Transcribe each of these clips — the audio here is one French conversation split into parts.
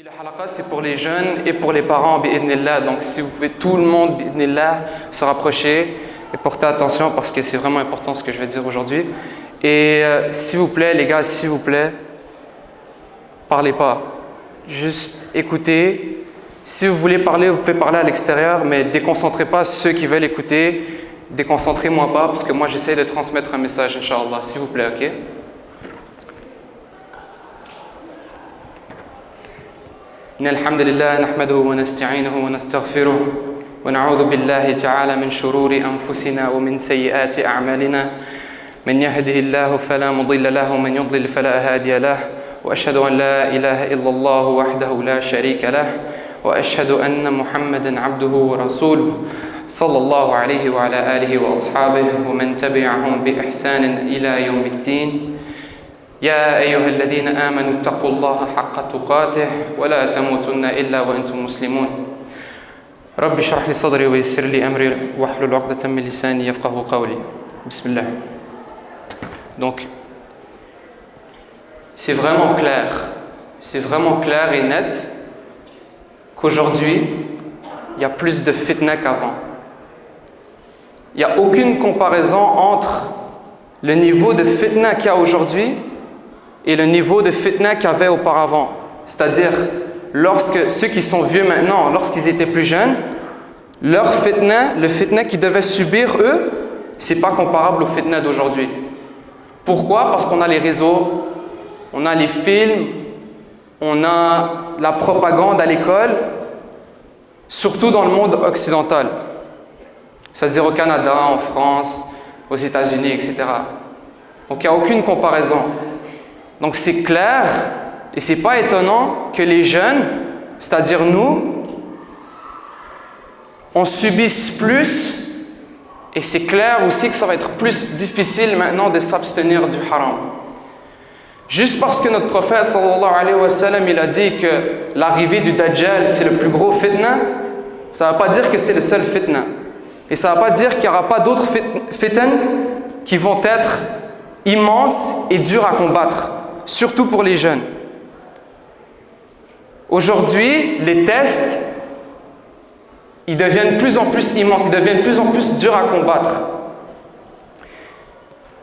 La halaqa, c'est pour les jeunes et pour les parents, bi'idhnillah. Donc, si vous pouvez, tout le monde, bi'idhnillah, se rapprocher et porter attention parce que c'est vraiment important ce que je vais dire aujourd'hui. Et s'il vous plaît, les gars, s'il vous plaît, parlez pas. Juste écoutez. Si vous voulez parler, vous pouvez parler à l'extérieur, mais déconcentrez pas ceux qui veulent écouter. Déconcentrez-moi pas parce que moi, j'essaie de transmettre un message, Inch'Allah. S'il vous plaît, ok? إن الحمد لله نحمده ونستعينه ونستغفره ونعوذ بالله تعالى من شرور أنفسنا ومن سيئات أعمالنا من يهده الله فلا مضل له ومن يضلل فلا هادي له وأشهد أن لا إله إلا الله وحده لا شريك له وأشهد أن محمدا عبده ورسوله صلى الله عليه وعلى آله وأصحابه ومن تبعهم بإحسان إلى يوم الدين يا أيها الذين آمنوا اتقوا الله حق تقاته ولا تموتن إلا وأنتم مسلمون رب اشرح لي صدري ويسر لي أمري واحلل عقدة من لساني يفقهوا قولي بسم الله. Donc c'est vraiment clair et net qu'aujourd'hui il y a plus de fitna qu'avant. Il n'y a aucune comparaison entre le niveau de fitna qu'il y a aujourd'hui et le niveau de fitna qu'il y avait auparavant. C'est-à-dire, lorsque ceux qui sont vieux maintenant, lorsqu'ils étaient plus jeunes, leur fitna, le fitna qu'ils devaient subir, eux, c'est pas comparable au fitna d'aujourd'hui. Pourquoi? Parce qu'on a les réseaux, on a les films, on a la propagande à l'école, surtout dans le monde occidental. C'est-à-dire au Canada, en France, aux États-Unis, etc. Donc il n'y a aucune comparaison. Donc c'est clair et c'est pas étonnant que les jeunes, c'est-à-dire nous, on subisse plus et c'est clair aussi que ça va être plus difficile maintenant de s'abstenir du haram. Juste parce que notre prophète sallallahu alayhi wa sallam, il a dit que l'arrivée du Dajjal c'est le plus gros fitna, ça ne va pas dire que c'est le seul fitna. Et ça ne va pas dire qu'il n'y aura pas d'autres fitna qui vont être immenses et durs à combattre. Surtout pour les jeunes. Aujourd'hui, les tests, ils deviennent de plus en plus immenses, ils deviennent de plus en plus durs à combattre.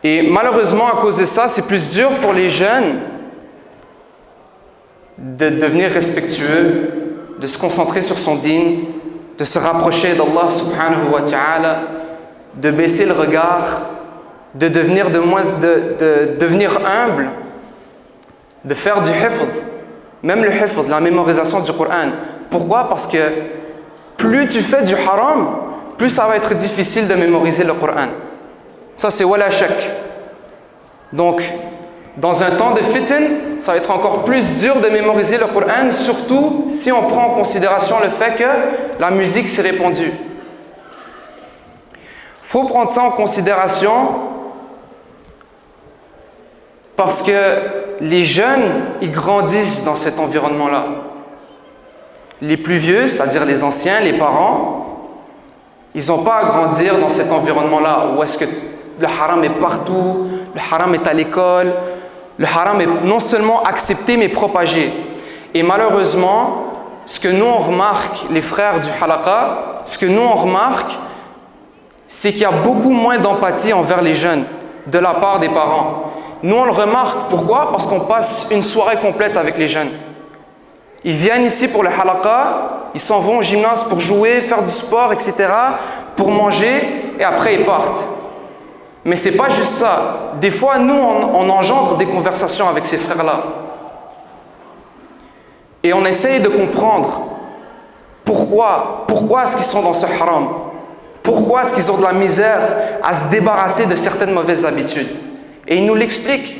Et malheureusement, à cause de ça, c'est plus dur pour les jeunes de devenir respectueux, de se concentrer sur son dîn, de se rapprocher d'Allah subhanahu wa ta'ala, de baisser le regard, de devenir humble, de faire du hifd, même le hifd, la mémorisation du Coran. Pourquoi? Parce que plus tu fais du haram, plus ça va être difficile de mémoriser le Coran. Ça c'est wala shak. Donc, dans un temps de fitn, ça va être encore plus dur de mémoriser le Coran, surtout si on prend en considération le fait que la musique s'est répandue. Il faut prendre ça en considération parce que les jeunes, ils grandissent dans cet environnement-là. Les plus vieux, c'est-à-dire les anciens, les parents, ils n'ont pas à grandir dans cet environnement-là où est-ce que le haram est partout, le haram est à l'école, le haram est non seulement accepté mais propagé. Et malheureusement, ce que nous on remarque, les frères du halaqa, ce que nous on remarque, c'est qu'il y a beaucoup moins d'empathie envers les jeunes de la part des parents. Nous, on le remarque. Pourquoi? Parce qu'on passe une soirée complète avec les jeunes. Ils viennent ici pour le halaqa, ils s'en vont au gymnase pour jouer, faire du sport, etc., pour manger, et après ils partent. Mais c'est pas juste ça. Des fois, nous, on engendre des conversations avec ces frères-là. Et on essaye de comprendre pourquoi est-ce qu'ils sont dans ce haram? Pourquoi est-ce qu'ils ont de la misère à se débarrasser de certaines mauvaises habitudes? Et il nous l'explique.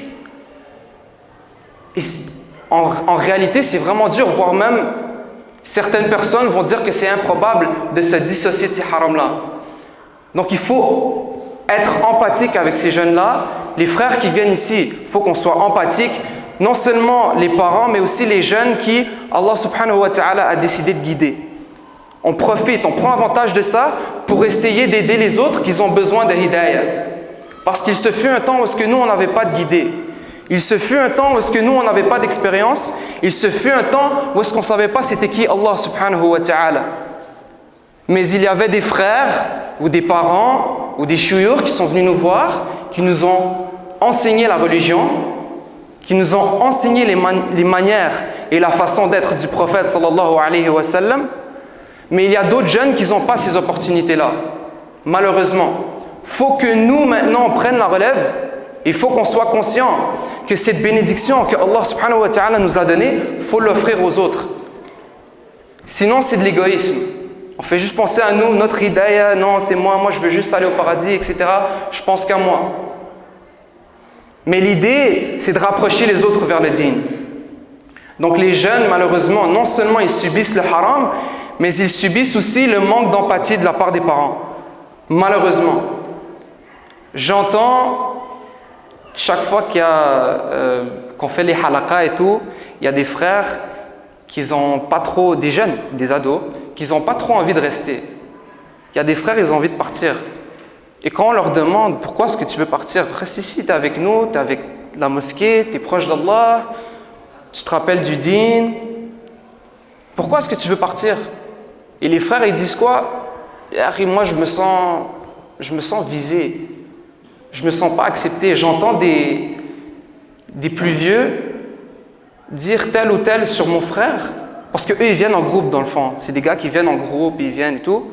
Et en réalité, c'est vraiment dur, voire même certaines personnes vont dire que c'est improbable de se dissocier de ces harams-là. Donc il faut être empathique avec ces jeunes-là. Les frères qui viennent ici, il faut qu'on soit empathique. Non seulement les parents, mais aussi les jeunes qui, Allah subhanahu wa ta'ala a décidé de guider. On profite, on prend avantage de ça pour essayer d'aider les autres qui ont besoin de hidayah. Parce qu'il se fut un temps où nous, on n'avait pas de guidée. Il se fut un temps où nous, on n'avait pas d'expérience Il se fut un temps où est-ce qu'on ne savait pas c'était qui Allah subhanahu wa ta'ala. Mais il y avait des frères ou des parents ou des chouyours qui sont venus nous voir, qui nous ont enseigné la religion, qui nous ont enseigné les manières et la façon d'être du prophète sallallahu alayhi wa sallam. Mais il y a d'autres jeunes qui n'ont pas ces opportunités-là. Malheureusement, il faut que nous maintenant on prenne la relève. Il faut qu'on soit conscient que cette bénédiction que Allah subhanahu wa ta'ala nous a donnée, il faut l'offrir aux autres. Sinon, c'est de l'égoïsme. On fait juste penser à nous, notre hidayah, non, c'est moi je veux juste aller au paradis, etc. Je pense qu'à moi. Mais l'idée, c'est de rapprocher les autres vers le dîn. Donc les jeunes, malheureusement, non seulement ils subissent le haram, mais ils subissent aussi le manque d'empathie de la part des parents. Malheureusement. J'entends, chaque fois qu'on fait les halaqas et tout, il y a des frères qui n'ont pas trop, des jeunes, des ados, qui n'ont pas trop envie de rester. Il y a des frères, ils ont envie de partir. Et quand on leur demande pourquoi est-ce que tu veux partir, reste ici, tu es avec nous, tu es avec la mosquée, tu es proche d'Allah, tu te rappelles du dîn. Pourquoi est-ce que tu veux partir? Et les frères, ils disent quoi? Moi, je me sens visé. Je ne me sens pas accepté. J'entends des plus vieux dire tel ou tel sur mon frère, parce qu'eux, ils viennent en groupe dans le fond. C'est des gars qui viennent en groupe, ils viennent et tout.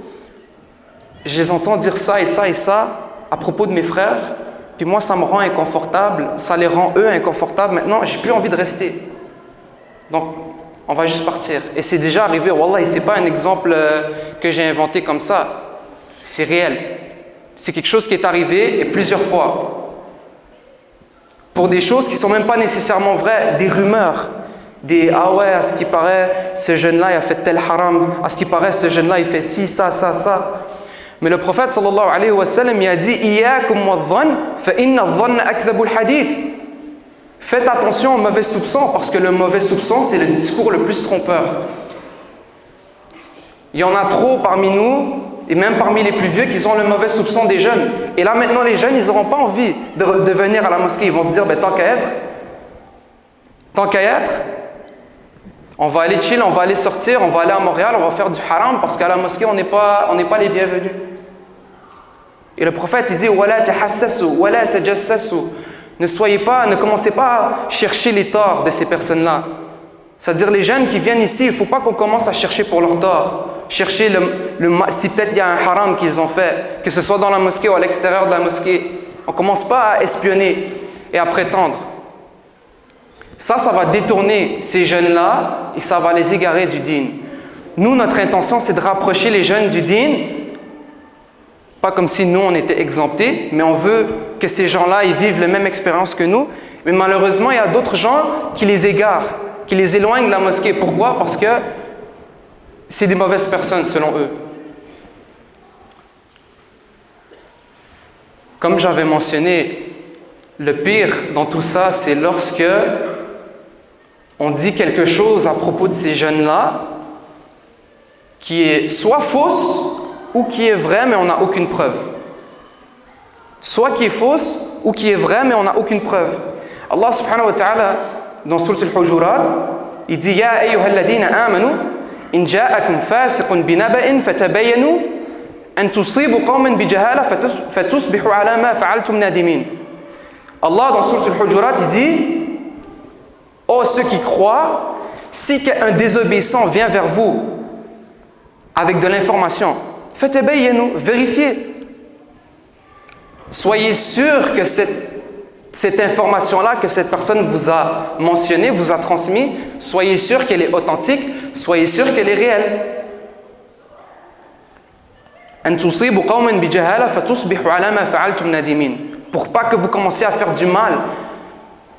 Je les entends dire ça et ça et ça à propos de mes frères, puis moi, ça me rend inconfortable, ça les rend eux inconfortables. Maintenant, j'ai plus envie de rester. Donc, on va juste partir. Et c'est déjà arrivé, wallah, et c'est pas un exemple que j'ai inventé comme ça. C'est réel. C'est quelque chose qui est arrivé et plusieurs fois. Pour des choses qui ne sont même pas nécessairement vraies, des rumeurs. Ah ouais, à ce qui paraît, ce jeune-là, il a fait tel haram. À ce qui paraît, ce jeune-là, il fait ci, ça, ça, ça. Mais le prophète, sallallahu alayhi wa sallam, il a dit « Iyyakum wa-dhann, fa inna dhanna akdhabul hadith » Faites attention aux mauvais soupçons, parce que le mauvais soupçon, c'est le discours le plus trompeur. Il y en a trop parmi nous, et même parmi les plus vieux, qui ont le mauvais soupçon des jeunes. Et là, maintenant, les jeunes, ils n'auront pas envie de venir à la mosquée. Ils vont se dire, tant qu'à être, on va aller chill, on va aller sortir, on va aller à Montréal, on va faire du haram, parce qu'à la mosquée, on n'est pas les bienvenus. Et le prophète, il dit, wala tahassasu, wala tajassasu. Ne commencez pas à chercher les torts de ces personnes-là. C'est-à-dire, les jeunes qui viennent ici, il ne faut pas qu'on commence à chercher pour leurs torts. Chercher le mal, si peut-être il y a un haram qu'ils ont fait, que ce soit dans la mosquée ou à l'extérieur de la mosquée. On ne commence pas à espionner et à prétendre. Ça va détourner ces jeunes-là et ça va les égarer du dîn. Nous, notre intention, c'est de rapprocher les jeunes du dîn. Pas comme si nous, on était exemptés, mais on veut que ces gens-là, ils vivent la même expérience que nous. Mais malheureusement, il y a d'autres gens qui les égarent, qui les éloignent de la mosquée. Pourquoi? Parce que c'est des mauvaises personnes selon eux. Comme j'avais mentionné, le pire dans tout ça, c'est lorsque on dit quelque chose à propos de ces jeunes-là qui est soit fausse ou qui est vrai, mais on n'a aucune preuve. Soit qui est fausse ou qui est vrai, mais on n'a aucune preuve. Allah subhanahu wa ta'ala, dans Sourate Al-Hujurat, il dit « Ya ayyuhalladhina amanu, in ja'akum fasiqun binaba'in fatabayyanu an tusibu qawman bijahala fatusbihu ala ma fa'altum nadimin. » Allah, dans Sourate Al-Hujurat, il dit « Oh, ceux qui croient, si un désobéissant vient vers vous avec de l'information, fatabayyanu, vérifiez. Soyez sûr que cette information-là que cette personne vous a mentionnée, vous a transmise, soyez sûr qu'elle est authentique, soyez sûr qu'elle est réelle. Pour pas que vous commenciez à faire du mal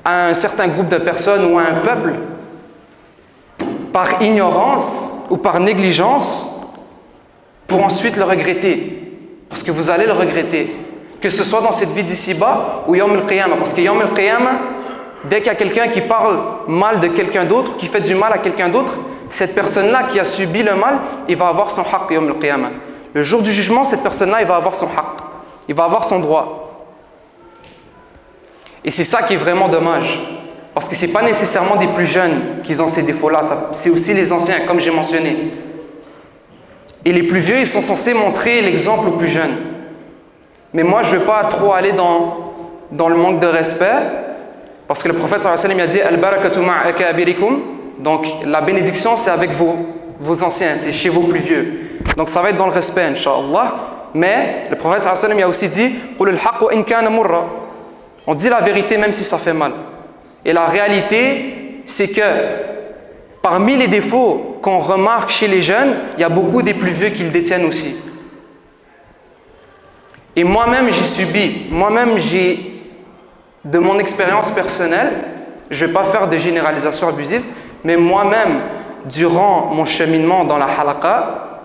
à un certain groupe de personnes ou à un peuple par ignorance ou par négligence pour ensuite le regretter. Parce que vous allez le regretter. Que ce soit dans cette vie d'ici-bas ou Yawm al-Qiyamah. Parce que Yawm al-Qiyamah, dès qu'il y a quelqu'un qui parle mal de quelqu'un d'autre, qui fait du mal à quelqu'un d'autre, cette personne-là qui a subi le mal, il va avoir son haqq Yawm al-Qiyamah. Le jour du jugement, cette personne-là, il va avoir son haqq. Il va avoir son droit. Et c'est ça qui est vraiment dommage. Parce que ce n'est pas nécessairement des plus jeunes qui ont ces défauts-là, c'est aussi les anciens, comme j'ai mentionné. Et les plus vieux, ils sont censés montrer l'exemple aux plus jeunes. Mais moi, je ne veux pas trop aller dans le manque de respect, parce que le prophète sallallahu alayhi wa sallam a dit « Al-barakatu ma'akabirikum » donc la bénédiction, c'est avec vos anciens, c'est chez vos plus vieux. Donc ça va être dans le respect, Inch'Allah. Mais le prophète sallallahu alayhi wa sallam a aussi dit « Qul al-haqq in kana murra » on dit la vérité même si ça fait mal. Et la réalité, c'est que parmi les défauts qu'on remarque chez les jeunes, il y a beaucoup des plus vieux qui le détiennent aussi. Et moi-même, j'ai subi, de mon expérience personnelle, je ne vais pas faire de généralisation abusive, mais moi-même, durant mon cheminement dans la halaqa,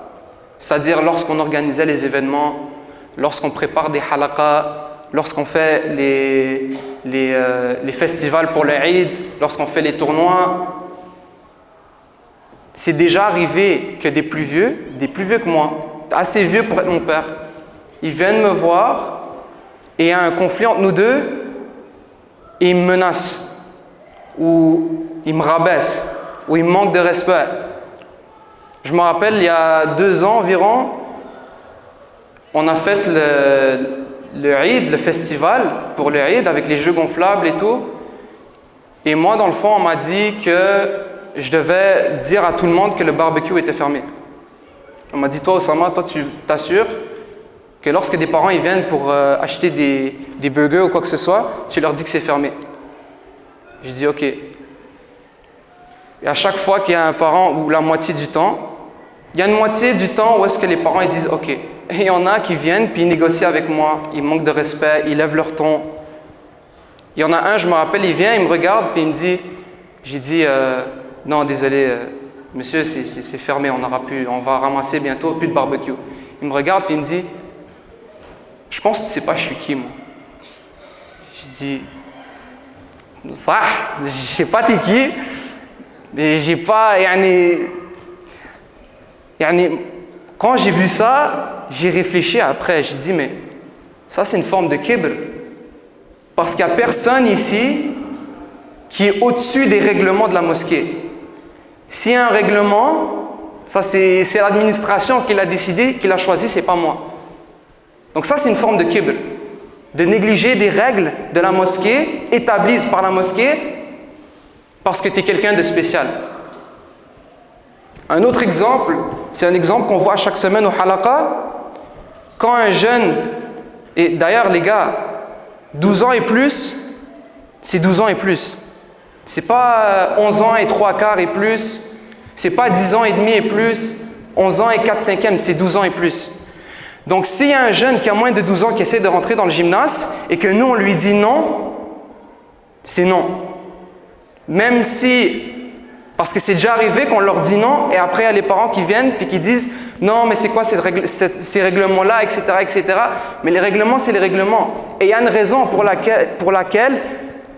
c'est-à-dire lorsqu'on organisait les événements, lorsqu'on prépare des halaqas, lorsqu'on fait les festivals pour le Eid, lorsqu'on fait les tournois, c'est déjà arrivé que des plus vieux que moi, assez vieux pour être mon père, ils viennent me voir et il y a un conflit entre nous deux et ils me menacent ou ils me rabaissent ou ils me manquent de respect. Je me rappelle, il y a 2 ans environ, on a fait le Eid, le festival pour le Eid avec les jeux gonflables et tout. Et moi, dans le fond, on m'a dit que je devais dire à tout le monde que le barbecue était fermé. On m'a dit, toi, Osama, toi, tu t'assures que lorsque des parents ils viennent pour acheter des burgers ou quoi que ce soit, tu leur dis que c'est fermé. Je dis, ok. Et à chaque fois qu'il y a un parent, ou la moitié du temps, il y a une moitié du temps où est-ce que les parents ils disent, ok. Et il y en a qui viennent, puis ils négocient avec moi, ils manquent de respect, ils lèvent leur ton. Il y en a un, je me rappelle, il vient, il me regarde, puis il me dit, j'ai dit, non, désolé, monsieur, c'est fermé, on va ramasser bientôt, plus de barbecue. Il me regarde, puis il me dit, je pense que tu sais pas je suis qui, moi. Je dis, ça, je sais pas t'es qui, mais j'ai pas, quand j'ai vu ça, j'ai réfléchi après, j'ai dit, mais ça c'est une forme de kibr. Parce qu'il n'y a personne ici qui est au-dessus des règlements de la mosquée. S'il y a un règlement, ça c'est l'administration qui l'a décidé, qui l'a choisi, c'est pas moi. Donc ça c'est une forme de kibr, de négliger des règles de la mosquée, établies par la mosquée, parce que tu es quelqu'un de spécial. Un autre exemple, c'est un exemple qu'on voit chaque semaine au halaqa, quand un jeune, et d'ailleurs les gars, 12 ans et plus, c'est 12 ans et plus. C'est pas 11 ans et 3/4 et plus, c'est pas 10 ans et demi et plus, 11 ans et 4/5, c'est 12 ans et plus. Donc s'il y a un jeune qui a moins de 12 ans qui essaie de rentrer dans le gymnase et que nous on lui dit non, c'est non. Même si, parce que c'est déjà arrivé qu'on leur dit non et après il y a les parents qui viennent puis qui disent non mais c'est quoi ces règlements-là, etc., etc. Mais les règlements c'est les règlements. Et il y a une raison pour laquelle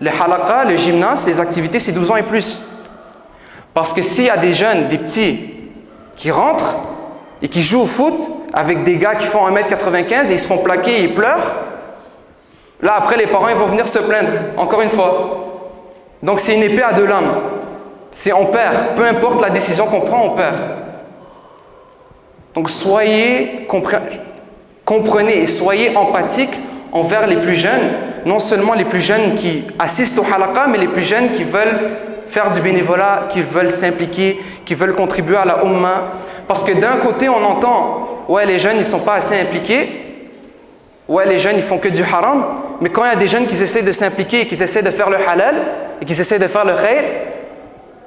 le halaqa, le gymnase, les activités c'est 12 ans et plus. Parce que s'il y a des jeunes, des petits qui rentrent et qui jouent au foot avec des gars qui font 1m95 et ils se font plaquer et ils pleurent, là après les parents ils vont venir se plaindre, encore une fois. Donc c'est une épée à 2 lames. C'est on perd, peu importe la décision qu'on prend, on perd. Donc comprenez et soyez empathiques envers les plus jeunes, non seulement les plus jeunes qui assistent au halaqa, mais les plus jeunes qui veulent faire du bénévolat, qui veulent s'impliquer, qui veulent contribuer à la Ummah. Parce que d'un côté, on entend « ouais, les jeunes, ils ne sont pas assez impliqués. Ouais, les jeunes, ils font que du haram. » Mais quand il y a des jeunes qui essaient de s'impliquer et qui essaient de faire le halal et qui essaient de faire le khayr,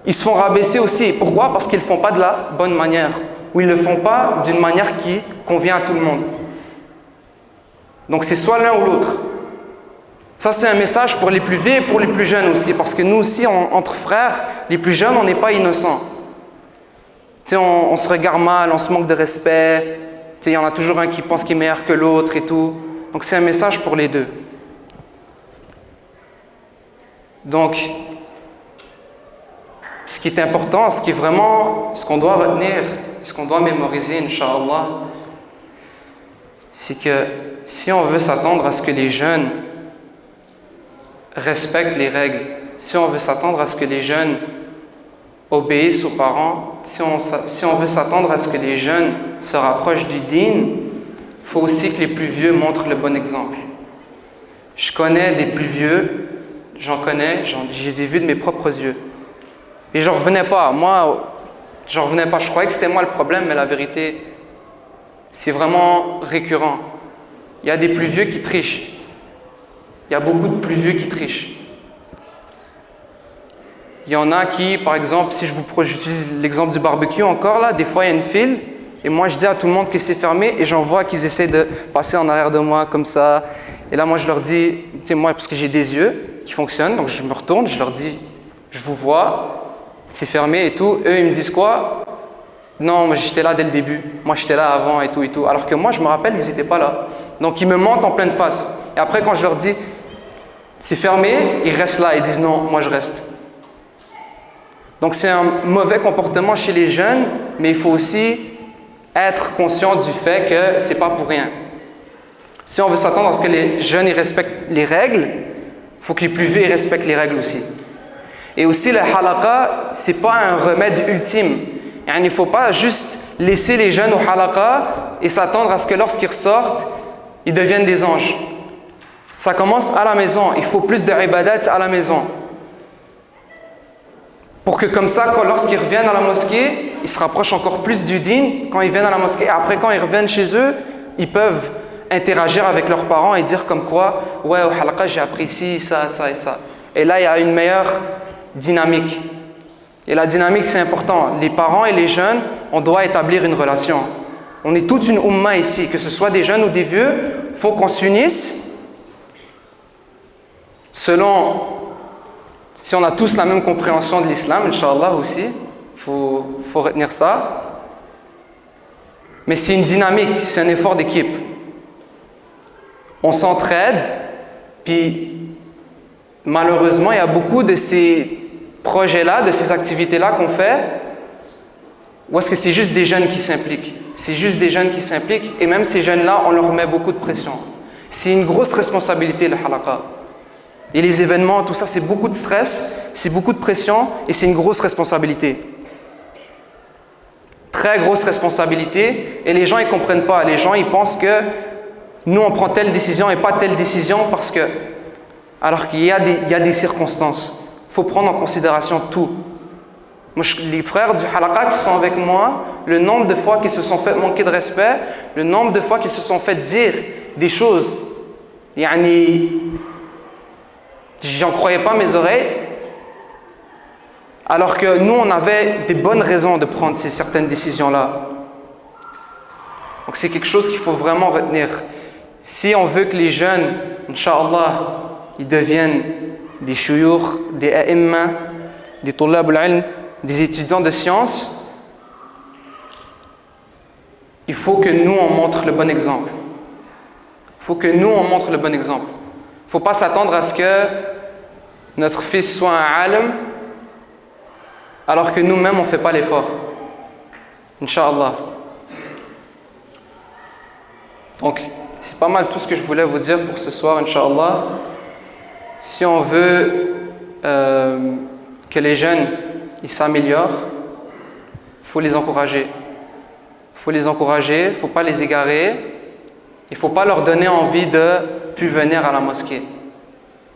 ils se font rabaisser aussi. Pourquoi? Parce qu'ils ne le font pas de la bonne manière. Ou ils ne le font pas d'une manière qui convient à tout le monde. Donc c'est soit l'un ou l'autre. Ça, c'est un message pour les plus vieux et pour les plus jeunes aussi. Parce que nous aussi, entre frères, les plus jeunes, on n'est pas innocents. Tu sais, on se regarde mal, on se manque de respect. Tu sais, il y en a toujours un qui pense qu'il est meilleur que l'autre et tout. Donc c'est un message pour les deux. Donc, ce qui est important, ce qui est vraiment, ce qu'on doit retenir, ce qu'on doit mémoriser, Inch'Allah, c'est que si on veut s'attendre à ce que les jeunes respectent les règles si on veut s'attendre à ce que les jeunes obéissent aux parents, si on veut s'attendre à ce que les jeunes se rapprochent du dîn, il faut aussi que les plus vieux montrent le bon exemple. Je connais des plus vieux, je les ai vus de mes propres yeux. Et j'en revenais pas. Je croyais que c'était moi le problème, mais la vérité, c'est vraiment récurrent. Il y a des plus vieux qui trichent. Il y a beaucoup de plus vieux qui trichent. Il y en a qui, par exemple, si j'utilise l'exemple du barbecue encore là, des fois il y a une file, et moi je dis à tout le monde que c'est fermé, et j'en vois qu'ils essaient de passer en arrière de moi comme ça. Et là, moi je leur dis, tu sais, moi, parce que j'ai des yeux qui fonctionnent, donc je me retourne, je leur dis, je vous vois, c'est fermé et tout. Eux, ils me disent quoi? Non, moi j'étais là dès le début, moi j'étais là avant et tout et tout. Alors que moi, je me rappelle, ils n'étaient pas là. Donc ils me mentent en pleine face. Et après, quand je leur dis, c'est fermé, ils restent là, ils disent non, moi je reste. Donc c'est un mauvais comportement chez les jeunes, mais il faut aussi être conscient du fait que c'est pas pour rien. Si on veut s'attendre à ce que les jeunes ils respectent les règles, il faut que les plus vieux ils respectent les règles aussi. Et aussi le halaqa, c'est pas un remède ultime. Il ne faut pas juste laisser les jeunes au halaqa et s'attendre à ce que lorsqu'ils ressortent, ils deviennent des anges. Ça commence à la maison. Il faut plus de ibadat à la maison. Pour que comme ça, lorsqu'ils reviennent à la mosquée, ils se rapprochent encore plus du dîn quand ils viennent à la mosquée. Et après, quand ils reviennent chez eux, ils peuvent interagir avec leurs parents et dire comme quoi « Ouais, au halaqa, j'ai appris ci, ça, ça et ça. » Et là, il y a une meilleure dynamique. Et la dynamique, c'est important. Les parents et les jeunes, on doit établir une relation. On est toute une umma ici, que ce soit des jeunes ou des vieux, il faut qu'on s'unisse selon... Si on a tous la même compréhension de l'islam, Inch'Allah aussi, faut retenir ça. Mais c'est une dynamique, c'est un effort d'équipe. On s'entraide, puis malheureusement, il y a beaucoup de ces projets-là, de ces activités-là qu'on fait, où est-ce que c'est juste des jeunes qui s'impliquent. C'est juste des jeunes qui s'impliquent, et même ces jeunes-là, on leur met beaucoup de pression. C'est une grosse responsabilité, le halaqa. Et les événements, tout ça, c'est beaucoup de stress, c'est beaucoup de pression et c'est une grosse responsabilité. Très grosse responsabilité. Et les gens, ils ne comprennent pas. Les gens, ils pensent que nous, on prend telle décision et pas telle décision parce que... Alors qu'il y a des circonstances. Il faut prendre en considération tout. Moi, les frères du halaqa qui sont avec moi, le nombre de fois qu'ils se sont fait manquer de respect, le nombre de fois qu'ils se sont fait dire des choses, j'en croyais pas mes oreilles, alors que nous, on avait des bonnes raisons de prendre certaines décisions-là. Donc c'est quelque chose qu'il faut vraiment retenir. Si on veut que les jeunes, Inch'Allah, ils deviennent des shuyukh, des a'imma, des tullab al-ilm, des étudiants de sciences, il faut que nous, on montre le bon exemple. Il faut que nous, on montre le bon exemple. Il ne faut pas s'attendre à ce que notre fils soit un alim alors que nous-mêmes, on ne fait pas l'effort. Inch'Allah. Donc, c'est pas mal tout ce que je voulais vous dire pour ce soir, Inch'Allah. Si on veut que les jeunes ils s'améliorent, il faut les encourager. Il faut les encourager, il ne faut pas les égarer. Il ne faut pas leur donner envie de plus venir à la mosquée.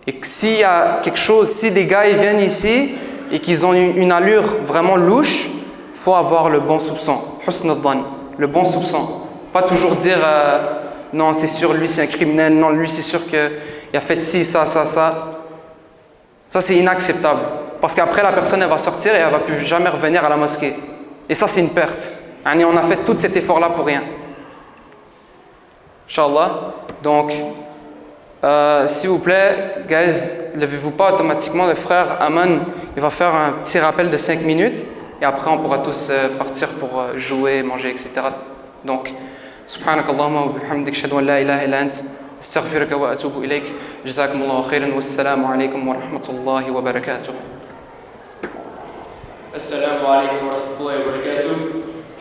Et que s'il y a quelque chose, si des gars ils viennent ici et qu'ils ont une allure vraiment louche, il faut avoir le bon soupçon. Husn al-dhann, le bon soupçon. Pas toujours dire non, c'est sûr, lui c'est un criminel, non, lui c'est sûr qu'il a fait ci, ça, ça, ça. Ça c'est inacceptable. Parce qu'après la personne elle va sortir et elle ne va plus jamais revenir à la mosquée. Et ça c'est une perte. On a fait tout cet effort-là pour rien. Inch'Allah. Donc, s'il vous plaît, guys, levez-vous pas automatiquement. Le frère Aman, il va faire un petit rappel de 5 minutes et après on pourra tous partir pour jouer, manger, etc. Donc, subhanakallahumma wa bihamdik, ashhadu an la ilaha illa ant, astaghfiruka wa atubu ilayk. Jazakumullahu khairan, wassalamu alaykum wa rahmatullahi wa barakatuh. Assalamu alaykum wa rahmatullahi wa barakatuh.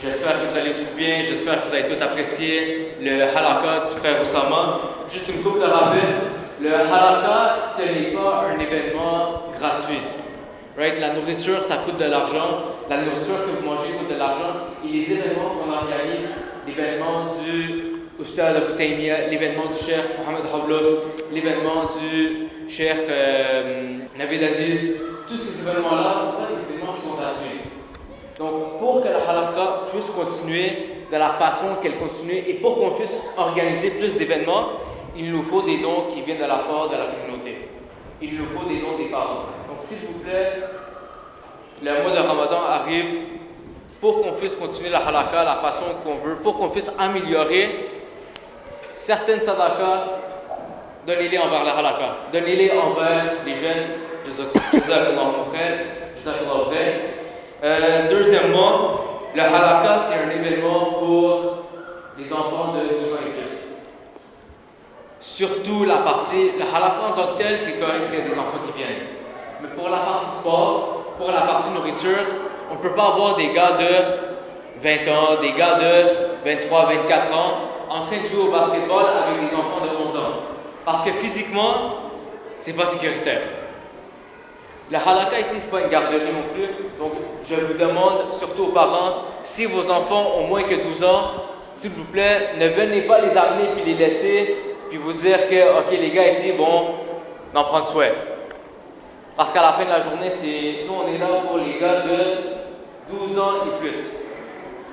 J'espère que vous allez tout bien, j'espère que vous avez tout apprécié le halaqa du frère Oussama. Juste une couple de rappels. Le halakha, ce n'est pas un événement gratuit. Right? La nourriture, ça coûte de l'argent. La nourriture que vous mangez coûte de l'argent. Et les événements qu'on organise, l'événement du Oustad Abu Taymiya, l'événement du Cheikh Mohamed Hablos, l'événement du Cheikh Navid Aziz, tous ces événements-là, ce ne sont pas des événements qui sont gratuits. Donc, pour que la halakha puisse continuer de la façon qu'elle continue et pour qu'on puisse organiser plus d'événements, il nous faut des dons qui viennent de la part de la communauté. Il nous faut des dons des parents. Donc, s'il vous plaît, le mois de Ramadan arrive pour qu'on puisse continuer la halakha la façon qu'on veut, pour qu'on puisse améliorer certaines sadaqas, donnez-les envers la halakha. Donnez-les envers les jeunes. Deuxièmement, le halakha, c'est un événement pour les enfants de 12 ans et plus. Surtout la partie, le halakha en tant que tel, c'est correct s'il y a des enfants qui viennent. Mais pour la partie sport, pour la partie nourriture, on ne peut pas avoir des gars de 20 ans, des gars de 23, 24 ans en train de jouer au basketball avec des enfants de 11 ans. Parce que physiquement, c'est pas sécuritaire. La halakha ici, c'est pas une garderie non plus. Donc, je vous demande, surtout aux parents, si vos enfants ont moins que 12 ans, s'il vous plaît, ne venez pas les amener puis les laisser, puis vous dire que, ok, les gars ici vont en prendre soin. Parce qu'à la fin de la journée, nous, on est là pour les gars de 12 ans et plus.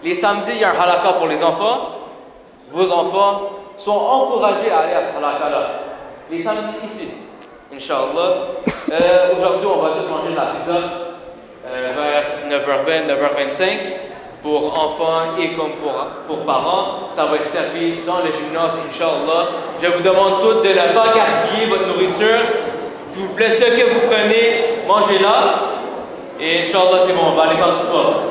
Les samedis, il y a un halakha pour les enfants. Vos enfants sont encouragés à aller à ce halakha-là. Les samedis ici, Inch'Allah. Aujourd'hui, on va tous manger de la pizza vers 9h20, 9h25 pour enfants et comme pour parents. Ça va être servi dans le gymnase, Inch'Allah. Je vous demande tous de ne pas gaspiller votre nourriture. S'il vous plaît, ce que vous prenez, mangez-là. Et Inch'Allah, c'est bon, on va aller faire du sport.